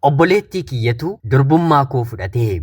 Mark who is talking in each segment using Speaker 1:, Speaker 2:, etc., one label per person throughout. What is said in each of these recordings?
Speaker 1: Obboleettii kiyyatu durbummaa koo fudhatee.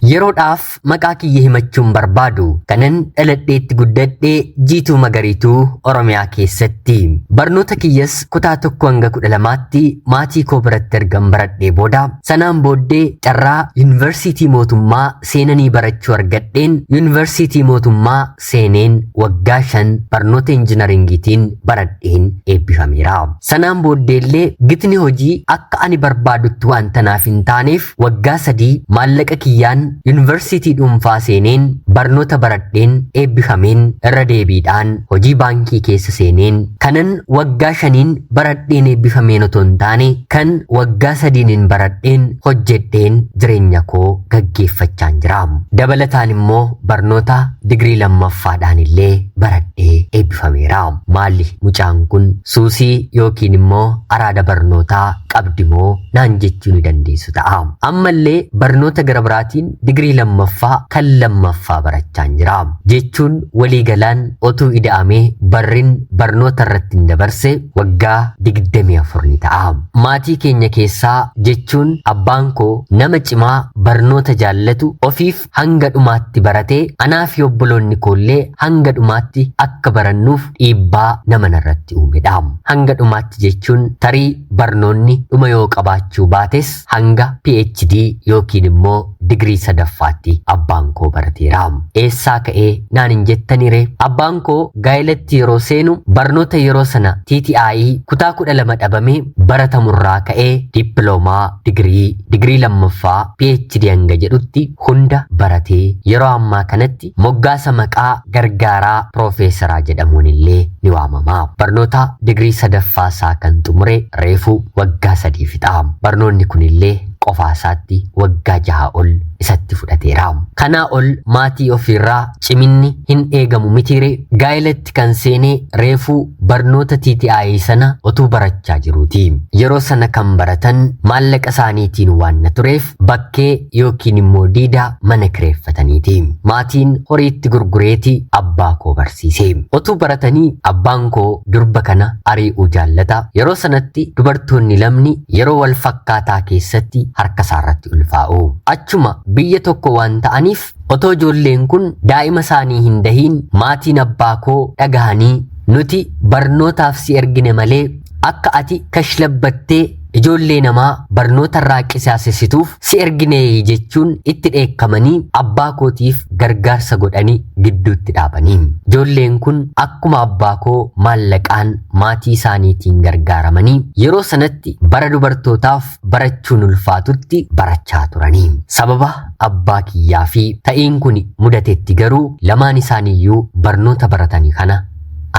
Speaker 1: Yeroodhaaf maqaa kiyya himachuun barbaadu kanan dhaladheetti guddadhee Jiituu Magariituu Oromiyaa keessatti barnoota kiyyas kutaa 1 hanga 12tti maatii koo biratti ergan baradhee booda sanaan booddee carraa yuunivarsiitii mootummaa seenanii barachuu argadheen yuunivarsiitii mootummaa seeneen waggaa 5 barnoota injinaringiitiin baradheen eebbifameera. Sanaan booddeellee gitni hojii akka ani barbaadutti waan tanaaf hin taaneef waggaa 3 maallaqa kiyyaan yuunivarsiitii dhuunfaa seeneen barnoota baradheen eebbifameen irra deebiidhaan hojii baankii keessa seeneen kanan waggaa 5 baradheen eebbifameen otoo hin taane kan waggaa 3 baradheen hojjedheen jireenya koo gaggeeffachaan jira. Dabalataan immoo barnoota digirii lammaffaadhaan illee baradhee eebbifameera. Maalli mucaan kun suusii yookiin immoo araada barnootaa qabdi moo naan jechuu ni dandeessu ta'a. Ammallee barnoota gara biraatiin digirii lammaffaa kan lammaffaa barachaan jira. Jechuun waliigalaan otuu ida'amee barrin barnoota irratti hin dabarse waggaa 24 ni ta'a. Maatii keenya keessaa jechuun abbaan koo nama cimaa barnoota jaallatu ofiif hanga dhumaatti baratee anaa fi obboloonni koollee hanga dhumaatti akka barannuuf dhiibbaa nama narratti uumedha. Hanga dhumaatti jechuun tarii barnoonni dhuma yoo qabaachuu baates hanga PhD yookiin immoo digirii sadaffaatti abbaan koo barateera. Eessaa ka'ee naan hin jettanire abbaan koo gaa'elatti yeroo seenu barnoota yeroo sana TTI kutaa 12 dhabamee baratamurraa ka'ee dippiloomaa digirii lammaffaa PhD hanga jedhutti hunda baratee yeroo ammaa kanatti moggaasa maqaa gargaaraa piroofeesaraa jedhamuun illee ni waamama. Barnoota digirii sadaffaa isaa kan xumure reefuu waggaa 3 fixa. Barnoonni kun illee qofaasaatti waggaa 6 ol isatti fudhateera. Kanaa ol maatii ofiirraa ciminni hin eegamu mitiire gaa'elatti kan seenee reefuu barnoota TTI sana otuu barachaa jiruuti. Yeroo sana kan baratan maallaqa isaaniitiin waan na tureef bakkee yookiin immoo diida mana kireeffataniiti. Maatiin horiitti gurgureeti abbaa koo barsiise. Otuu baratanii abbaan koo durba kana ari'uu jaallata. Yeroo sanatti dubartoonni lamni yeroo wal fakkaataa keessatti harka isaarratti ulfaa'u. Achuma biyya tokko waan ta'aniif otoo ijoolleen kun daa'ima isaanii hin dahiin maatiin abbaa koo dhagahanii nuti barnootaaf si ergine malee akka ati kashlabbattee ijoollee namaa barnoota irraa qisaasessituuf si ergine jechuun itti dheekkamanii abbaa kootiif gargaarsa godhanii gidduutti dhaabanii. Ijoolleen kun akkuma abbaa koo maallaqaan maatii isaaniitiin gargaaramanii yeroo sanatti bara dubartootaaf barachuun ulfaatutti barachaa turanii. Sababa abbaa kiyyaa fi ta'iin kun mudatetti garuu lamaan isaaniiyyuu barnoota baratanii kana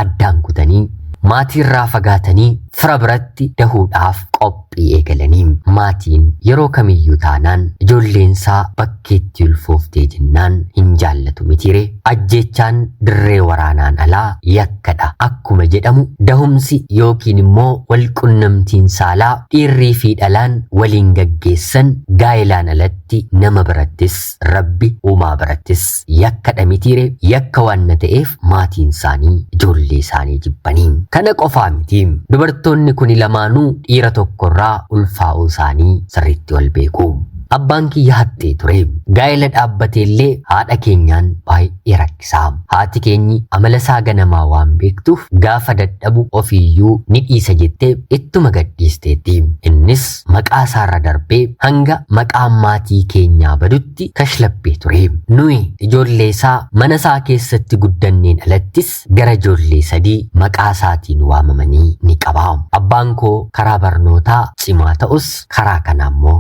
Speaker 1: addaan kutanii maatii irraa fagaatanii fira biratti dahuudhaaf qophii eegalanii. Maatiin yeroo kamiyyuu taanaan ijoolleensaa bakkeetti ulfooftee jennaan hin jaallatu mitiire. Ajjechaan dirree waraanaan alaa yakkadha akkuma jedhamu dahumsi yookiin immoo walqunnamtiin saalaa dhiirrii fi dhalaan waliin gaggeessan gaa'elaan alatti nama birattis rabbi uumaa birattis yakkadha mitiire. Yakka waan na ta'eef maatiin isaanii ijoollee isaanii jibbanii. Kana qofaa miti dubartoonni kun lamaanuu dhiira tokkorraa ulfaa'uu isaanii sirriitti wal beeku. Abbaan kiyya hattee ture. Gaa'ela dhaabbateellee haadha keenyaan baay'ee rakkisaa. Haati keenyi amala isaa ganamaa waan beektuuf gaafa dadhabu ofiiyyuu ni dhiisa jettee ittuma gadhiisteetti. Innis maqaa isaarra darbee hanga maqaan maatii keenyaa badutti kashlabbee ture. Nuyi ijoollee isaa mana isaa keessatti guddanneen alattis gara ijoollee 3 maqaa isaatiin waamamanii ni qaba. Abbaan koo karaa barnootaa cimaa ta'us karaa kanaa immoo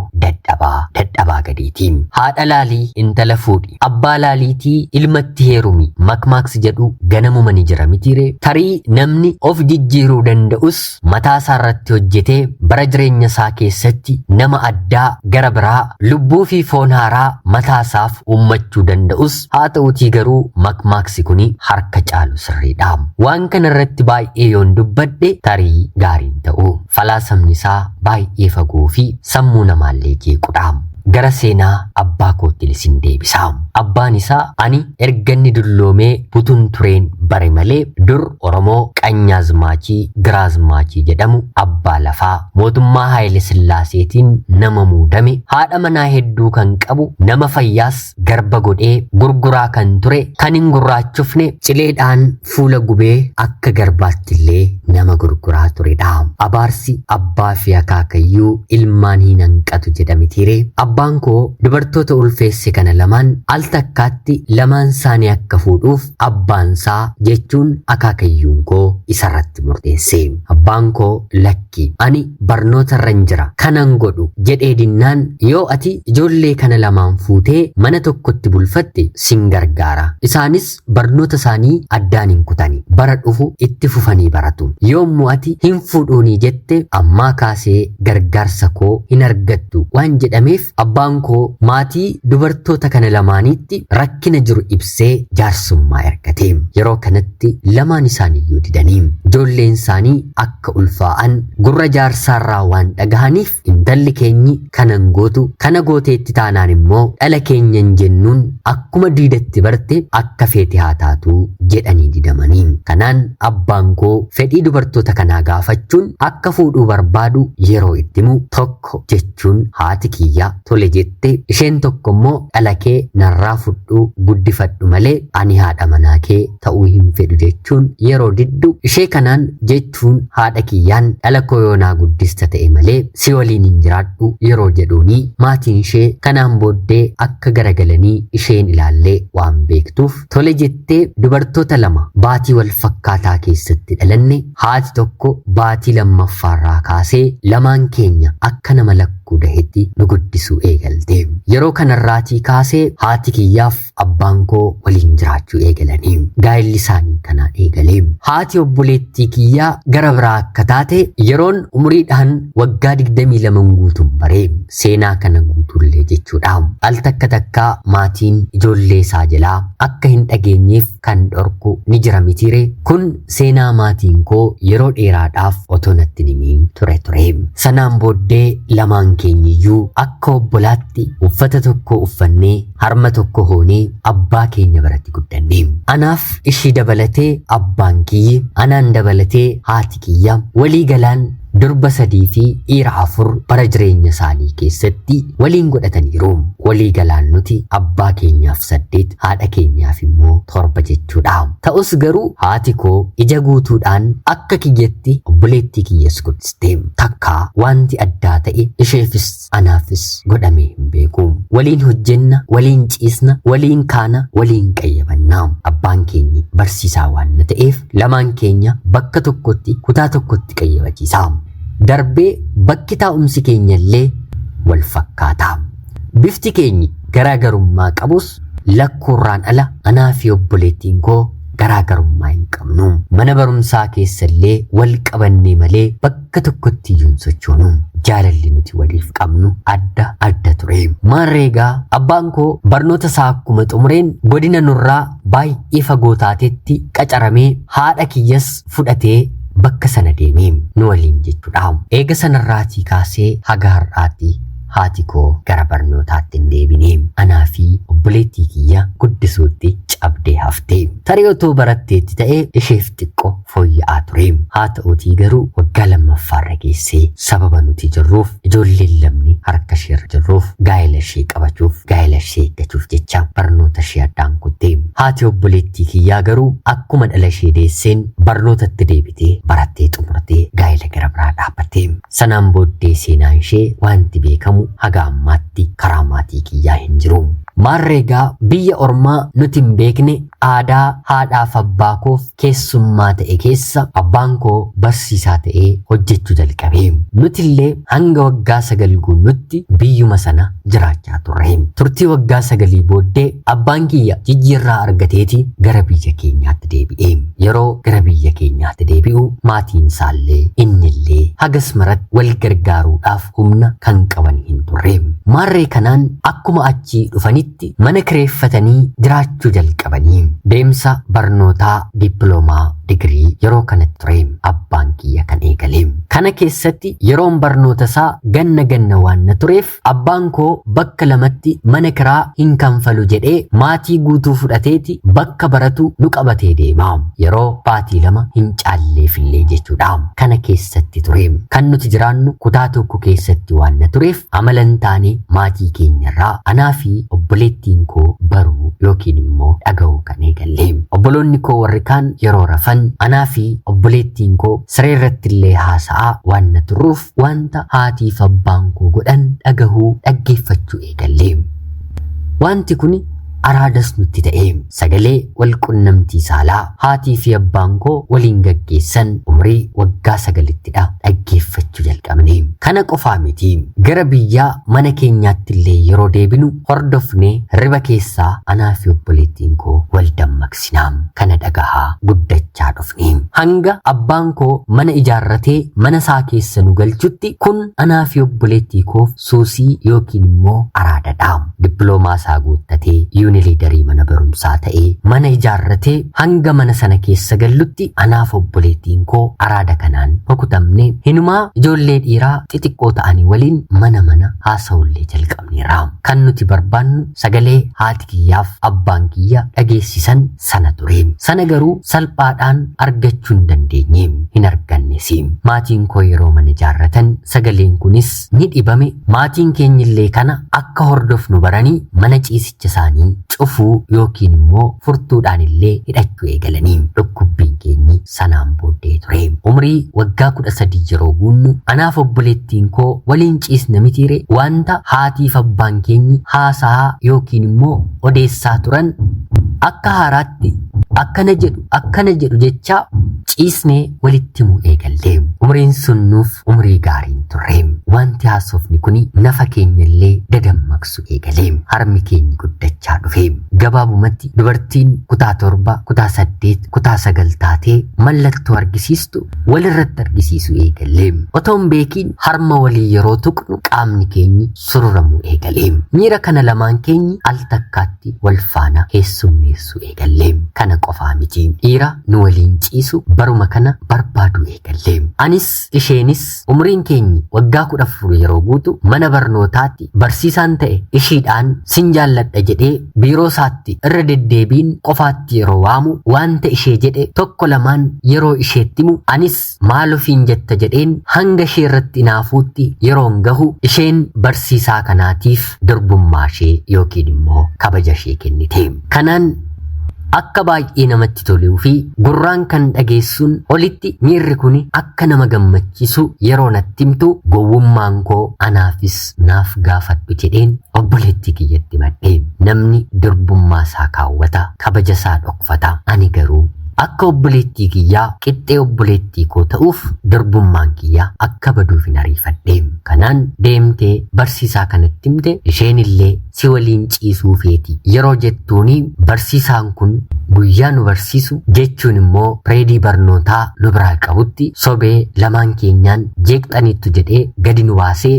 Speaker 1: dadhabaa gadiiti. Haadha laalii intala fuudhi abbaa laaliitii ilmatti heerumi makmaaks jedhu ganamuma ni jira mitiire. Tarii namni of jijjiiruu danda'us mataa isaa irratti hojjetee bara jireenya isaa keessatti nama addaa gara biraa lubbuu fi foon haaraa mataa isaaf uummachuu danda'us haa ta'uutii garuu makmaaksi kuni harka caalu sirriidha. Waan kana irratti baay'ee yoon dubbadhe tarii gaariin ta'u. Falaasamni isaa baay'ee fagoo fi sammuu namaallee jeequdha. gara seenaa abbaa kootti isin deebisaa. Abbaan isaa ani erganni dulloomee butuun tureen bare malee dur Oromoo Qanyaazmaachii Giraazmaachii jedhamu abbaa lafaa mootummaa Haayile Sillaaseetiin nama muudame haadha manaa hedduu kan qabu nama fayyaas garba godhee gurguraa kan ture kan hin gurraachofne cileedhaan fuula gubee akka garbaattillee nama gurguraa turedha. Abaarsi abbaa fi akaakayyuu ilmaan hin hanqatu jedhamitiire. Abbaan koo dubartoota ulfeesse kana lamaan al takkaatti lamaan isaanii akka fuudhuuf abbaansaa jechuun akaakayyuun koo isarratti murteesse. Abbaan koo lakki ani barnoota irran jira kanan godhu jedhee dinnaan yoo ati ijoollee kana lamaan fuutee mana tokkotti bulfatte sin gargaara. Isaanis barnoota isaanii addaan hin kutani bara dhufu itti fufanii baratu. Yoommoo ati hin fuudhuunii jette ammaa kaasee gargaarsa koo hin argattu waan jedhameef abbaan koo maatii dubartoota kana lamaaniitti rakkina jiru ibsee jaarsummaa ergate. Yeroo kanatti lamaan isaaniiyyuu didanii ijoolleen isaanii akka ulfaa'an gurra jaarsaarraa waan dhagahaniif intalli keenyi kanan gootu kana gooteetti taanaan immoo dhala keenyan jennuun akkuma diidatti barte akka feete haa taatu jedhanii didamanii. Kanaan abbaan koo fedhii dubartoota kanaa gaafachuun akka fuudhuu barbaadu yeroo itti himu tokko jechuun haati kiyya tole jette isheen tokko immoo dhala kee narraa fudhuu guddifadhu malee ani haadha manaa kee ta'uu hin fedhu jechuun yeroo diddu ishee kanaan jechuun haadha kiyyaan dhala koo yoonaa guddista ta'e malee si waliin hin jiraadhu yeroo jedhuuni maatiin ishee kanaan booddee akka garagalanii isheen ilaallee waan beektuuf tole jettee dubartoota lama baatii wal fakkaataa keessatti dhalanne haati tokko baatii lammaffaarraa kaasee lamaan keenya akka nama lakkuu dahetti nu guddisuu eegalte. Yeroo kanarraatii kaasee haati kiyyaaf abbaan koo waliin jiraachuu eegalanii gaa'elli isaanii kanaan eegalee. Haati obboleettii kiyyaa gara biraa akka taate yeroon umuriidhaan waggaa 22 guutuun baree seenaa kana guutuullee jechuudha. Al takka takkaa maatiin ijoollee isaa jalaa akka hin dhageenyeef kan dhorku ni jira mitiire. Kun seenaa maatiin koo yeroo dheeraadhaaf otoo natti himiin ture. Sanaan booddee lamaan keenyiyyuu akka obbolaatti uffata tokko uffannee harma tokko hoonee abbaa keenya biratti guddanne. Anaaf ishii dabalatee abbaan kiyyi anaan dabalatee haati kiyya walii galaan durba 3 fi dhiira 4 bara jireenya isaanii keessatti waliin godhataniiru. Walii galaan nuti abbaa keenyaaf 8 haadha keenyaaf immoo 7 jechuudha. Ta'us garuu haati koo ija guutuudhaan akka kiyyatti obboleettii kiyyas guddiste. Takkaa wanti addaa ta'e isheefis anaafis godhamee hin beeku. Waliin hojjenna, waliin ciisna, waliin kaana, waliin qayyabanna. Abbaan keenyi barsiisaa waan ta'eef lamaan keenya bakka tokkotti kutaa tokkotti qayyabachiisa. Darbee bakki taa'umsi keenyallee wal fakkaata. Bifti keenyi garaagarummaa qabus lakkuurraan ala anaa fi obboleettiin koo garaagarummaa hin qabnu. Mana barumsaa keessallee wal qabannee malee bakka tokkotti iyyuu hin sochoonu. Jaalalli nuti waliif qabnu adda ture. Maarreegaa abbaan koo barnoota isaa akkuma xumureen godina nurraa baay'ee fagoo taatetti qacaramee haadha kiyyas fudhatee bakka sana deemee nu waliin jechuudha. Eega sanarraatii kaasee haga har'aatti haati koo gara barnootaatti hin deebine. Anaa fi obboleettii kiyya guddisuutti cabdee hafte. Tarii otoo baratteetti ta'ee isheef xiqqoo fooyya'aa ture. Haa ta'uutii garuu waggaa lammaffaarra geessee sababa nuti jirruuf ijoolleen lamni harka isheerra jirruuf gaa'ela ishee qabachuuf gaa'ela ishee eeggachuuf jecha barnoota ishee addaan kutte. Haati obboleettii kiyyaa garuu akkuma dhala ishee deesseen barnootatti deebitee barattee xumurtee gaa'ela gara biraa dhaabbatte. Sanaan booddee seenaan ishee wanti beekamu haga ammaatti karaa maatii kiyyaa hin jiru. Maarreegaa biyya ormaa nuti hin beekne aadaa haadhaaf abbaa koof keessummaa ta'e keessa abbaan koo barsiisaa ta'ee hojjechuu jalqabe. Nutillee hanga waggaa 9 guunnutti biyyuma sana jiraachaa turre. Turtii waggaa 9 booddee abbaan kiyya jijjiirraa argateeti gara biyya keenyaatti deebi'e. Yeroo gara biyya keenyaatti deebi'u maatiin isaallee innillee malee hagas marat wal gargaaruudhaaf humna kan qaban hin turre. Maarree kanaan akkuma achii dhufanitti mana kireeffatanii jiraachuu jalqabanii deemsa barnootaa dippiloomaa digirii yeroo kanatti ture abbaan kiyya kan eegale. Kana keessatti yeroon barnoota isaa ganna waan na tureef abbaan koo bakka lamatti mana kiraa hin kanfalu jedhee maatii guutuu fudhateeti bakka baratu nu qabatee deema. Yeroo baatii lama hin caalleefillee jechuudha. Kana keessatti ture kan nuti jiraannu kutaa tokko keessatti waan na tureef amalan taane maatii keenyarraa anaa fi obboleettiin koo baruu yookiin immoo dhaga'uu kan eegalle. Obboloonni koo warri kaan yeroo rafan anaa fi obboleettiin koo siree irratti illee haasa'aa waan na turruuf wanta haatii fi abbaan koo godhan dhagahuu dhaggeeffachuu eegalle. Wanti kun araadas nutti ta'e. Sagalee wal qunnamtii saalaa haatii fi abbaan koo waliin gaggeessan umrii waggaa 9ttidha dhaggeeffachuu jalqabne. Kana qofaa miti. Gara biyyaa mana keenyaatti illee yeroo deebinu hordofnee riba keessaa anaa fi obboleettiin koo wal dammaqsinaa. Kana dhagahaa guddachaa dhufne. Hanga abbaan koo mana ijaarratee mana isaa keessa nu galchutti kun anaa fi obboleettii koof suusii yookiin immoo araadadha. Dippiloomaa isaa guuttatee liidarii mana barumsaa ta'ee mana ijaarratee hanga mana sana keessa gallutti anaaf obboleettiin koo araada kanaan rukutamne hinumaa ijoollee dhiiraa xixiqqoo ta'anii waliin mana haasa'ullee jalqabneera. Kan nuti barbaannu sagalee haati kiyyaaf abbaan kiyya dhageessisan sana ture. Sana garuu salphaadhaan argachuu hin dandeenye. Hin argannes. Maatiin koo yeroo mana ijaarratan sagaleen kunis ni dhibame. Maatiin keenyillee kana akka hordofnu baranii mana ciisicha isaanii cufuu yookiin immoo furtuudhaan illee hidhachuu eegalanii. Dhukkubbiin keenyi sanaan booddee ture. Umrii waggaa 13 yeroo guunnu anaaf obboleettiin koo waliin ciisna mitiire wanta haatiif abbaan keenyi haasaa yookiin immoo odeessaa turan akka haaraatti akkana jedhu jecha ciisnee walitti himuu eegalle. Umriin sun nuuf umrii gaariin turre. Wanti haasofni kuni nafa keenyallee dadammaqsu eegale. Harmi keenyi guddachaa dhufe. Gabaabumatti dubartiin kutaa 7, kutaa 8, kutaa 9 taatee mallattoo argisiistu walirratti argisiisuu eegalle. Otoon beekiin harma walii yeroo tuqnu qaamni keenyi sururamuu eegale. Miira kana lamaan keenyi al takkaatti wal faana keessummeessuu eegalle. Kana qofaa miti. Dhiira nu waliin ciisu baruma kana barbaaduu eegalle. Anis isheenis umriin keenyi waggaa 14 yeroo guutu mana barnootaatti barsiisaan ta'e ishiidhaan sin jaalladha jedhee biiroo isaatti irra deddeebiin qofaatti yeroo waamu wanta ishee jedhe tokko lamaan yeroo isheetti himu anis maal ofiin jetta jedheen hanga ishee irratti naafuutti yeroon gahu isheen barsiisaa kanaatiif durbummaa ishee yookiin immoo kabaja ishee kennite. Kanaan akka baay'ee namatti toluu fi gurraan kan dhageessuun olitti miirri kun akka nama gammachiisu yeroo natti himtu gowwummaan koo anaafis naaf gaafadhu jedheen obboleettii kiyyatti madhee. Namni durbummaa isaa kaawwata, kabaja isaa dhokfata. Ani garuu akka obboleettii kiyyaa qixxee obboleettii koo ta'uuf durbummaan kiyyaa akka baduuf hin ariifadhe. Kanaan deemtee barsiisaa kanatti himte isheen illee si waliin ciisuu feeti yeroo jettuuni barsiisaan kun guyyaa nu barsiisu jechuun immoo pireedii barnootaa nu biraa qabutti sobee lamaan keenyaan jeeqxaniittu jedhee gadi nu baasee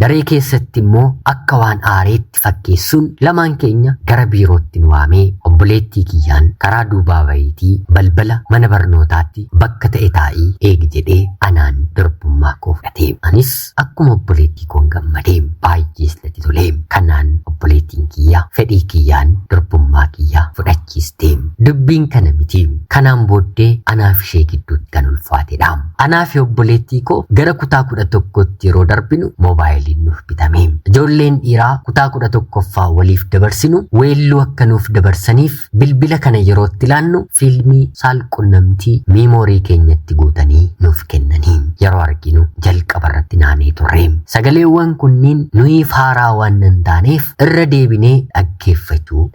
Speaker 1: daree keessatti immoo akka waan aareetti fakkeessuun lamaan keenya gara biirootti nu waamee obboleettii kiyyaan karaa duubaa bayitii balbala mana barnootaatti bakka ta'e taa'ii eegi jedhee anaan durbummaa koo fudhate. Anis akkuma obboleettii koon gammadee baay'ees natti tole. Kanaan obboleettiin kiyyaa fedhii kiyyaan durbummaa kiyyaa fudhachiiste. Dubbiin kana miti. Kanaan booddee anaaf ishee gidduutti kan ulfaatedha. Anaaf obboleettii koo gara kutaa 11tti yeroo darbinu moobaayilii nuuf bitame. Ijoolleen dhiiraa kutaa 11ffaa waliif dabarsinu weelluu akka nuuf dabarsaniif bilbila kana yerootti ilaannu fiilmii saalqunnamtii miimoorii keenyatti guutanii nuuf kennanii yeroo arginu jalqaba irratti naannee turre. Sagaleewwan kunniin nuyi faaraa waan hin taaneef irra deebinee dhaggeeffachuu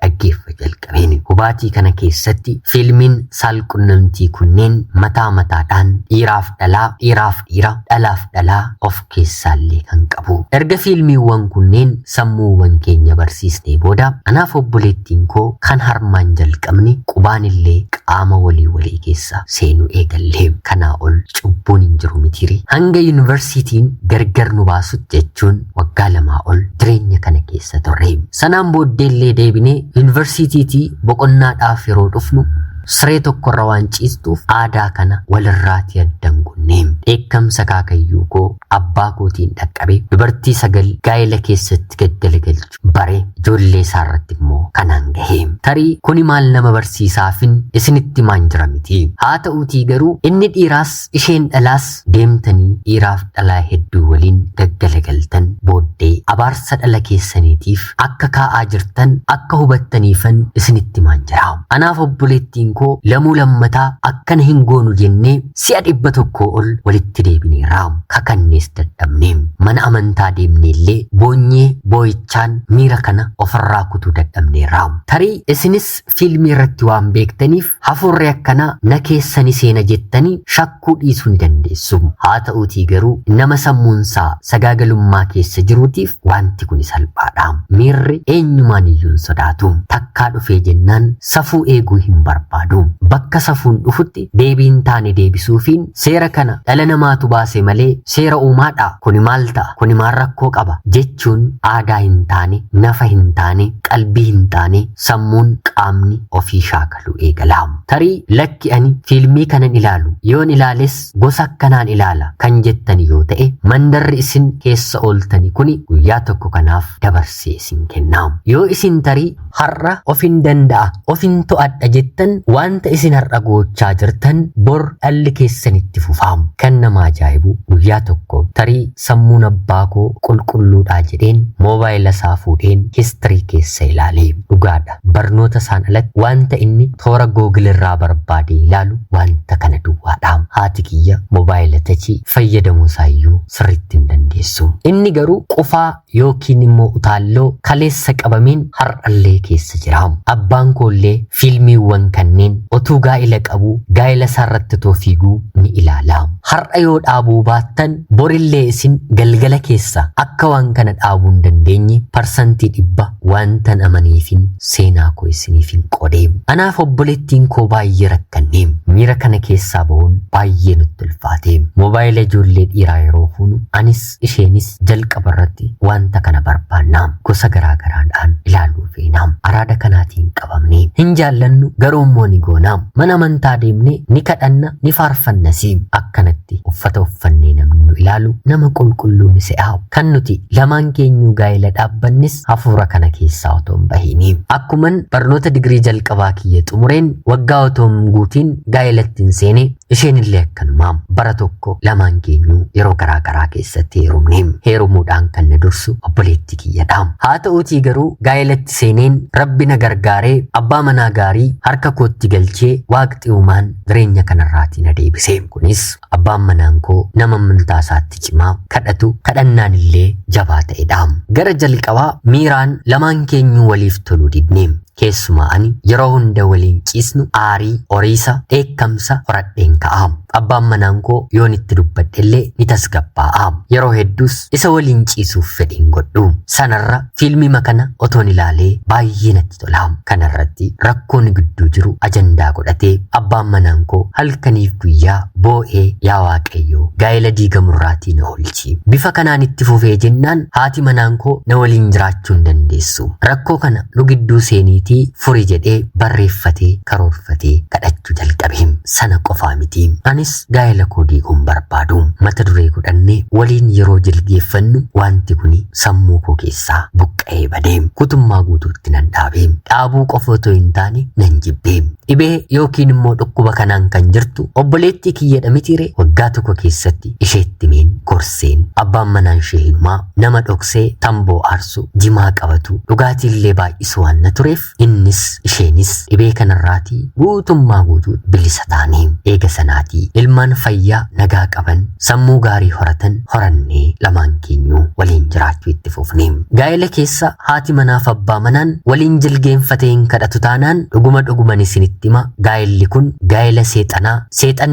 Speaker 1: jalqabeen. Hubaatii kana keessatti fiilmiin saalqunnamtii kunneen mataa mataadhaan dhiiraaf dhalaa, dhiiraaf dhiira, dhalaaf dhalaa of keessaallee kan qabu. Erga fiilmiiwwan kunneen sammuuwwan keenya barsiisnee booda anaaf obboleettiin koo kan harmaan jalqabne qubaanillee qaama walii keessa seenuu eegallee. Kanaa ol cubbuun hin jiru mitiri. Hanga yuunivarsiitiin gargar nu baasutti jechuun waggaa 2 ol jireenya kana keessa turre. Sanaan booddeellee deebinee yuunivarsiitiitii boqonnaadhaaf yeroo dhufnu siree tokkorra waan ciistuuf aadaa kana walirraati addan gunnee. Dheekkamsa kaakayyuu koo abbaa kootiin dhaqqabe dubartii 9 gaa'ela keessatti gaggalagalchu bare ijoollee isaarratti immoo kanaan gahee. Tarii kuni maal nama barsiisaafin isinitti maan jira miti. Haa ta'uutii garuu inni dhiiraas isheen dhalaas deemtanii dhiiraaf dhalaa hedduu waliin gaggalagaltan booddee abaarsa dhala keessaniitiif akka kaa'aa jirtan akka hubattaniifan isinitti maan jira. Anaaf obboleettiin koo lamuu lammataa akkana hin goonu jennee si'a 100 ol walitti deebineerra. Kakannees dadhabnee mana amantaa deemneellee boonyee boo'ichaan miira kana ofirraa kutuu dadhabneerra. Tarii isinis fiilmii irratti waan beektaniif hafuurri akkanaa na keessani seena jettanii shakkuu dhiisuu ni dandeessu. Haa ta'uutii garuu nama sammuunsaa sagaagalummaa keessa jiruutiif wanti kun salphaadha. Miirri eenyumaan iyyuu hin sodaatu. Takkaa dhufee jennaan safuu eeguu hin barbaadu. Bakka safuun dhufutti deebiin taane deebisuufiin seera kana dhala namaatu baase malee seera uumaadha. Kuni maal ta'a? Kuni maal rakkoo qaba? Jechuun aadaa hin taane, nafa hin taane, qalbii hin taane, sammuun qaamni ofii shaakalu eegala. Tarii lakki ani fiilmii kanan ilaalu yoon ilaales gosa akkanaan ilaala kan jettan yoo ta'e mandarri isin keessa ooltani kuni guyyaa tokko kanaaf dabarsee isin kenna. Yoo isin tarii har'a ofin danda'a, ofin to'adha jettan wanta isin har'a gochaa jirtan bor dhalli keessanitti fufaam. Kan nama ajaa'ibu guyyaa tokko tarii sammuun abbaa koo qulqulluudhaa jedheen moobaayila isaa fuudheen histirii keessa ilaalee dhugaadha. Barnoota isaan alatti wanta inni toora googilirraa barbaade ilaalu wanta kana duwwaadha. Haati kiyya moobaayila tachii fayyadamuu isaayyuu sirriitti hin dandeessu. Inni garuu qufaa yookiin immoo utaalloo kaleessa qabameen har'allee keessa jira. Abbaan koollee fiilmiiwwan kanneen otuu gaa'ila qabu gaa'ila isaarratti too fiiguu ni ilaala. Har'a yoo dhaabuu baattan borillee isin galgala keessa akka waan kana dhaabuu hin dandeenye parsantii 100 wantan amaniifin seenaa koo isiniifin qoodee. Anaaf obboleettiin koo baay'ee rakkannee miira kana keessaa bahuun baay'ee nutti ulfaate. Moobaayila ijoollee dhiiraa yeroo fuunu anis isheenis jalqaba irratti wanta kana barbaannaa gosa garaagaraadhaan ilaaluu feenaa. Araada kanaatiin qabamnee hin jaallannu garuu immoo ni goonaa. Mana amantaa deemnee ni kadhanna ni faarfannasi. Akkanatti uffata uffannee namni nu ilaalu nama qulqulluu ni se'aa. Kan nuti lamaan keenyuu gaa'ela dhaabbannis hafuura kana keessaa otoo hin bahiini. Akkuman barnoota digirii jalqabaa kiyya xumureen waggaa otoo hin guutiin gaa'elatti hin seene isheenillee akkanumaa bara tokko lamaan keenyuu yeroo garaagaraa keessatti heerumne. Heerumuudhaan kan na dursu obboleettii kiyyadha. Haa ta'uutii garuu gaa'elatti seeneen rabbi na gargaaree abbaa manaa gaarii harka kootti galchee waaqxi uumaan jireenya kanarraatii na deebise. Kunis abbaan manaan koo nama amantaa isaatti cimaa kadhatu kadhannaan illee jabaa ta'edha. Gara jalqabaa miiraan lamaan keenyuu waliif toluu didne. Keessumaa ani yeroo hunda waliin ciisnu aarii horiisa dheekkamsa horadheen ka'a. Abbaan manaan koo yoon itti dubbadhellee ni tasgabbaa'a. Yeroo hedduus isa waliin ciisuuf fedhiin godhu. Sanarra fiilmii kana otoon ilaalee baay'ee natti tola. Kanarratti rakkoon gidduu jiru ajandaa godhatee abbaan manaan koo halkaniif guyyaa boo'ee yaa waaqayyoo gaa'ela diigamurraatii na oolchi. Bifa kanaan itti fufee jennaan haati manaan koo na waliin jiraachuu hin dandeessu. Rakkoo kana nu gidduu seeniitii furii jedhee barreeffatee karoorfatee kadhachuu jalqabe. Sana qofaa miti. Anis gaa'ela koo diiguun barbaadu. Mata duree godhannee waliin yeroo jilgeeffannu wanti kun sammuu koo keessaa buqqee. buqqa'ee badeem guutummaa guutuutti nan dhaabeem dhaabuu qofa otoo hin taane nan jibbeem dhibee yookiin immoo dhukkuba kanaan kan jirtu obboleettii kiyyadha mitiire waggaa tokko keessatti isheetti meen gorseen abbaan manaan ishee hinumaa nama dhoksee tamboo aarsu jimaa qabatu dhugaatiillee baay'isu waan na tureef innis isheenis dhibee kanarraatii guutummaa guutuutti bilisa taanee eega sanaatii ilmaan fayyaa nagaa qaban sammuu gaarii horatan horannee lamaan keenyuu waliin jiraachuu itti fufnee gaa'ela keessa haati manaaf abbaa manaan waliin jilgeenfateen kadhatu taanaan dhuguman isinitti hima gaa'elli kun gaa'ela seexana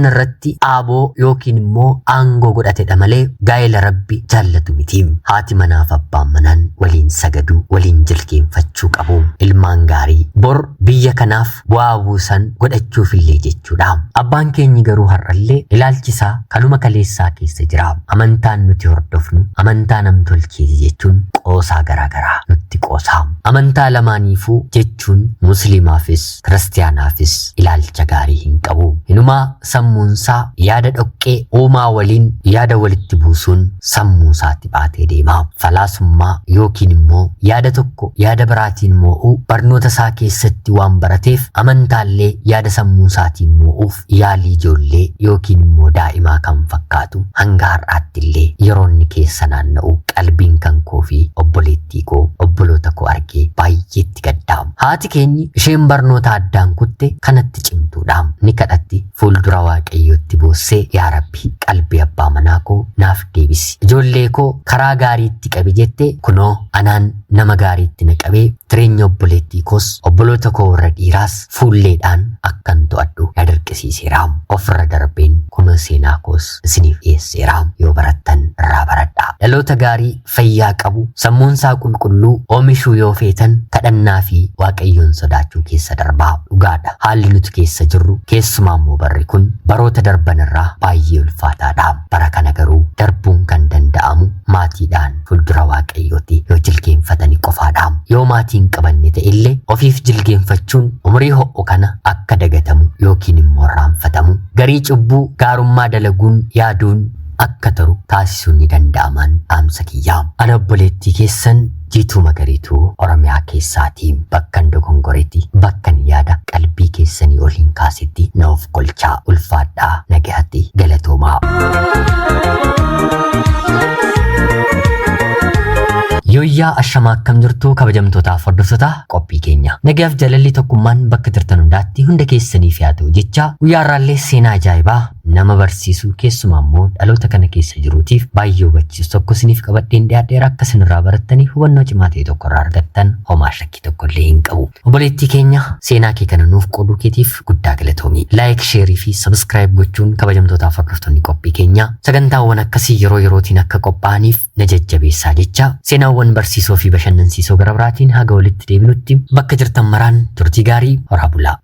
Speaker 1: irratti aaboo yookiin immoo aangoo godhatedha malee gaa'ela rabbi jaallatu miti haati manaaf abbaan manaan waliin sagadu waliin jilgeenfachuu qabu ilmaan gaarii bor biyya kanaaf bu'aa buusan godhachuufillee jechuudha abbaan keenyi garuu har'allee ilaalchisaa kanuma kaleessaa keessa jira amantaan nuti hordofnu amantaa namtolcheeti jechuun qoosaa garaagaraa nutti qoosaa amantaa lamaaniifuu jechuun musliimaafis kiristaanaafis ilaalcha gaarii hin qabu inumaa sammuunsaa yaada dhoqqee uumaa waliin yaada walitti buusuun sammuusaatti baatee deema falaasummaa yookiin immoo yaada tokko yaada biraatiin moo'uu barnoota isaa keessatti waan barateef amantaallee yaada sammuusaatiin moo'uuf yaalii ijoollee yookiin immoo daa'imaa kan fakkaatu hanga har'aattillee yeroonni keessa naanna'u qalbiin kan koo fi obboleettii koo obboloota koo argee baay'eetti gaddaam haati keenyi isheen barnoota addaan kutte kanatti cimtuudha ni kadhatti fuuldura waaqayyootti boossee yaa rabbi qalbii abbaa manaa koo naaf deebisi ijoollee koo karaa gaariitti qabi jette kunoo anaan nama gaariitti na qabee jireenya obboleettii koos obboloota koo warra dhiiraas fuulleedhaan akkan to'adhu na dirqisiiseeraam ofirra darbeen kunoo seenaa koos isiniif dhiyeesseeraam yoo barattan irraa baradhaa dhaloota gaarii fayyaa qabu sammuunsaa qulqulluu oomishuu yoo feetan kadhannaa fi waaqayyoon sodaachuu keessa darbaa dhugaadha haalli nuti keessa jirru keessumaa immoo barri kun baroota darban irraa baay'ee ulfaataadha bara kana garuu darbuun kan danda'amu maatiidhaan fuuldura waaqayyooti yoo jilgeenfatanii qofaadha yoo maatiin qabanne ta'ellee ofiif jilgeenfachuun umurii ho'u kana akka dagatamu yookiin immoo raanfatamu garii cubbuu gaarummaa dalaguun yaaduun akka taru taasisuun ni danda'aman dhaamsa kiyyaa ana obboleettii keessan Jiituu Magariituu Oromiyaa keessaatiin bakkan dogongoreetti bakkan yaada qalbii keessanii oliin kaasetti na of kolchaa ulfaadhaa nagaatti galatoomaa Yoyyaa ashamaa akkam jirtu kabajamtootaaf hordoftoota qophii keenya nagaaf jalalli tokkummaan bakka turtan hundaatti hunda keessaniif yaa ta'u jecha guyyaarraallee seenaa ajaa'ibaa nama barsiisuu keessumaa immoo dhaloota kana keessa jiruutiif baay'ee hubachiisu tokko isiniif qabadheen dhiyaadheera akka isinirraa barattanii hubannoo cimaa ta'e tokko irraa argattan homaa shakkii tokkollee hin qabu obboleettii keenya seenaa kee kana nuuf qooduu keetiif guddaa galatoomii laayik sheerii fi sabskiraayib gochuun kabajamtootaaf hordoftoonni qophii keenya sagantaawwan akkasii yeroo yerootiin akka qophaa'aniif na jajjabeessaa jecha seenaawwan barsiisoo fi bashannansiisoo gara biraatiin haga walitti deebinutti bakka jirtan maraan turtii gaarii horaa bulaa